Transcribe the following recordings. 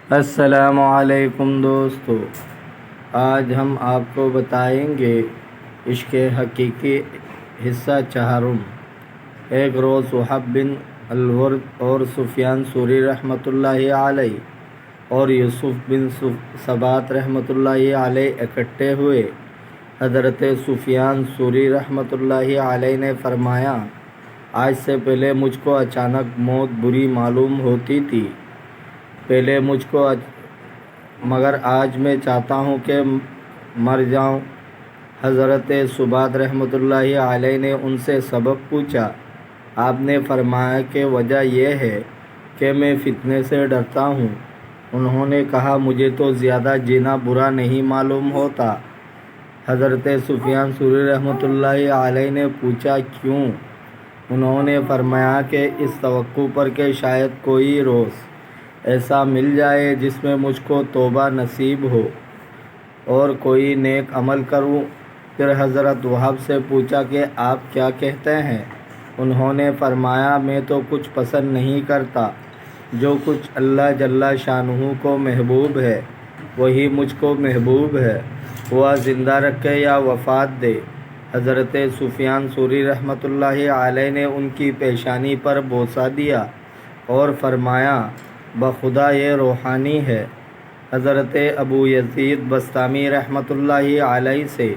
السلام علیکم دوستو، آج ہم آپ کو بتائیں گے عشق حقیقی حصہ چہارم۔ ایک روز وہب بن الورد اور سفیان ثوری رحمۃ اللہ علیہ اور یوسف بن ثبات رحمۃ اللہ علیہ اکٹھے ہوئے۔ حضرت سفیان ثوری رحمۃ اللہ علیہ نے فرمایا، آج سے پہلے مجھ کو اچانک موت بری معلوم ہوتی تھی، مگر آج میں چاہتا ہوں کہ مر جاؤں۔ حضرت ثبات رحمۃ اللہ علیہ نے ان سے سبب پوچھا۔ آپ نے فرمایا کہ وجہ یہ ہے کہ میں فتنے سے ڈرتا ہوں۔ انہوں نے کہا، مجھے تو زیادہ جینا برا نہیں معلوم ہوتا۔ حضرت سفیان ثوری رحمۃ اللہ علیہ نے پوچھا، کیوں؟ انہوں نے فرمایا کہ اس توقع پر کہ شاید کوئی روز ایسا مل جائے جس میں مجھ کو توبہ نصیب ہو اور کوئی نیک عمل کروں۔ پھر حضرت وہب سے پوچھا کہ آپ کیا کہتے ہیں؟ انہوں نے فرمایا، میں تو کچھ پسند نہیں کرتا، جو کچھ اللہ جل شانہ کو محبوب ہے وہی مجھ کو محبوب ہے، وہ زندہ رکھے یا وفات دے۔ حضرت سفیان ثوری رحمۃ اللہ علیہ نے ان کی پیشانی پر بوسہ دیا اور فرمایا، بخدا یہ روحانی ہے۔ حضرت ابو یزید بسطامی رحمۃ اللہ علیہ سے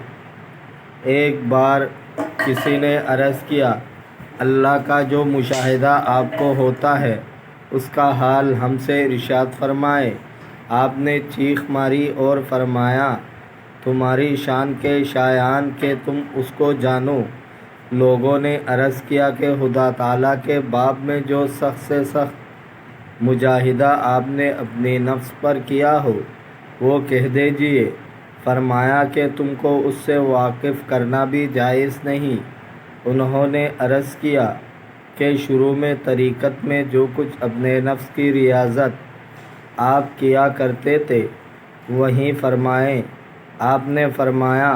ایک بار کسی نے عرض کیا، اللہ کا جو مشاہدہ آپ کو ہوتا ہے اس کا حال ہم سے ارشاد فرمائے۔ آپ نے چیخ ماری اور فرمایا، تمہاری شان کے شایان کہ تم اس کو جانو۔ لوگوں نے عرض کیا کہ خدا تعالیٰ کے باب میں جو سخت سے سخت مجاہدہ آپ نے اپنے نفس پر کیا ہو وہ کہہ دیجئے۔ فرمایا کہ تم کو اس سے واقف کرنا بھی جائز نہیں۔ انہوں نے عرض کیا کہ شروع میں طریقت میں جو کچھ اپنے نفس کی ریاضت آپ کیا کرتے تھے وہیں فرمائیں۔ آپ نے فرمایا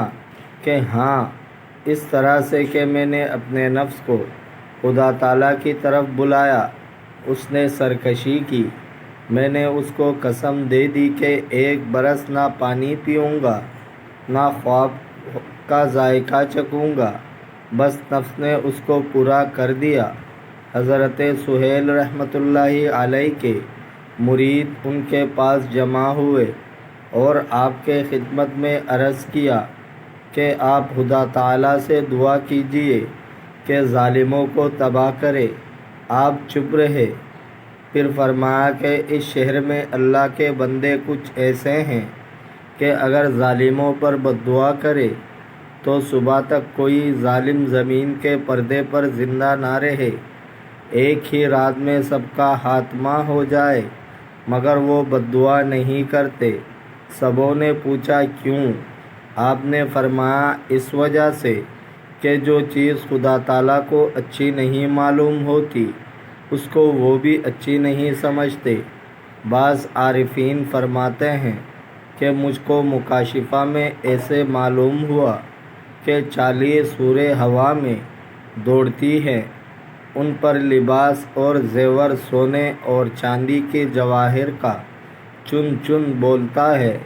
کہ ہاں، اس طرح سے کہ میں نے اپنے نفس کو خدا تعالیٰ کی طرف بلایا۔ اس نے سرکشی کی۔ میں نے اس کو قسم دے دی کہ ایک برس نہ پانی پیوں گا نہ خواب کا ذائقہ چکھوں گا، بس نفس نے اس کو پورا کر دیا۔ حضرت سہیل رحمۃ اللہ علیہ کے مرید ان کے پاس جمع ہوئے اور آپ کے خدمت میں عرض کیا کہ آپ خدا تعالیٰ سے دعا کیجئے کہ ظالموں کو تباہ کرے۔ آپ چپ رہے۔ پھر فرمایا کہ اس شہر میں اللہ کے بندے کچھ ایسے ہیں کہ اگر ظالموں پر بد دعا کرے تو صبح تک کوئی ظالم زمین کے پردے پر زندہ نہ رہے، ایک ہی رات میں سب کا خاتمہ ہو جائے، مگر وہ بد دعا نہیں کرتے۔ سبوں نے پوچھا، کیوں؟ آپ نے فرمایا، اس وجہ سے کہ جو چیز خدا تعالیٰ کو اچھی نہیں معلوم ہوتی اس کو وہ بھی اچھی نہیں سمجھتے۔ بعض عارفین فرماتے ہیں کہ مجھ کو مکاشفہ میں ایسے معلوم ہوا کہ 40 حوریں ہوا میں دوڑتی ہیں، ان پر لباس اور زیور سونے اور چاندی کے جواہر کا چن چن بولتا ہے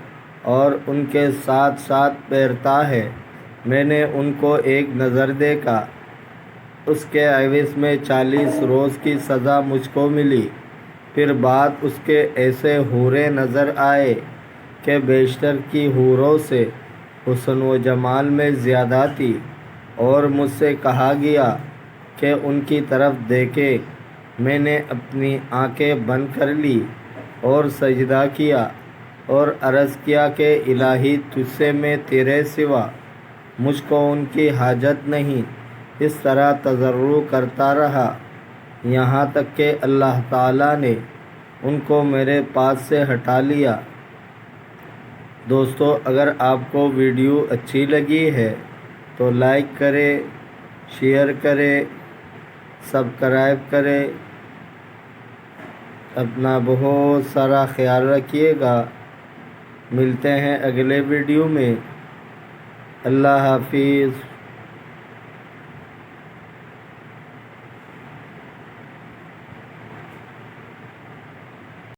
اور ان کے ساتھ ساتھ پیرتا ہے۔ میں نے ان کو ایک نظر دیکھا، اس کے عوض میں 40 روز کی سزا مجھ کو ملی۔ پھر بعد اس کے ایسے حوریں نظر آئے کہ بیشتر کی حوروں سے حسن و جمال میں زیادہ تھی، اور مجھ سے کہا گیا کہ ان کی طرف دیکھے۔ میں نے اپنی آنکھیں بند کر لی اور سجدہ کیا اور عرض کیا کہ الہی، تجھ سے میں تیرے سوا مجھ کو ان کی حاجت نہیں۔ اس طرح تضرع کرتا رہا یہاں تک کہ اللہ تعالیٰ نے ان کو میرے پاس سے ہٹا لیا۔ دوستو، اگر آپ کو ویڈیو اچھی لگی ہے تو لائک کریں، شیئر کریں، سبسکرائب کریں۔ اپنا بہت سارا خیال رکھیے گا۔ ملتے ہیں اگلے ویڈیو میں۔ اللہ حافظ۔